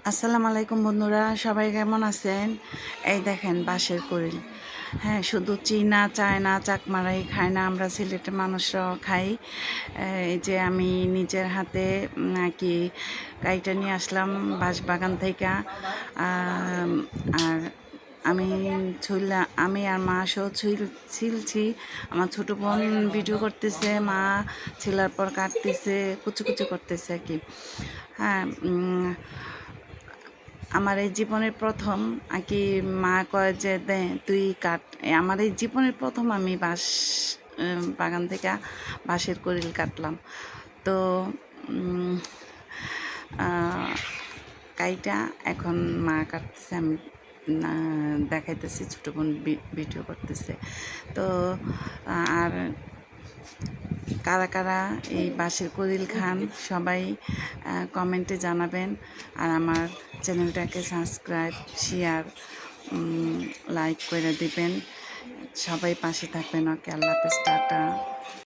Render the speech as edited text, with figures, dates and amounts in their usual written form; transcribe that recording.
আসসালামু আলাইকুম বন্ধুরা, সবাই কেমন আছেন? এই দেখেন বাঁশের কড়িল। হ্যাঁ, শুধু চীনা চায়না চাকমারাই খায় না, আমরা সিলেটের মানুষরাও খাই। এই যে আমি নিজের হাতে আর কি কাইটা নিয়ে আসলাম বাঁশ বাগান থেকে। আর আমি আমি আর মা সহ ছিলছি। আমার ছোটো বোন ভিডিও করতেছে, মা ছিলার পর কাটতেছে, কুচি কুচি করতেছে আর কি। হ্যাঁ, আমার এই জীবনের প্রথম আর কি মা কয় যে দে তুই কাট। আমার এই জীবনের প্রথম আমি বাগান থেকে বাঁশের কড়িল কাটলাম। তো কাইটা এখন মা কাটতেছে, আমি দেখাইতেছি, ছোটো বোন ভিডিও করতেছে। তো আর কারা কারা এই বাঁশের কড়িল খান সবাই কমেন্টে জানাবেন। আর আমার চ্যানেলটাকে সাবস্ক্রাইব, শেয়ার, লাইক করে দিবেন। সবাই পাশে থাকবেন। ওকে, আল্লাহ হাফেজ, টাটা।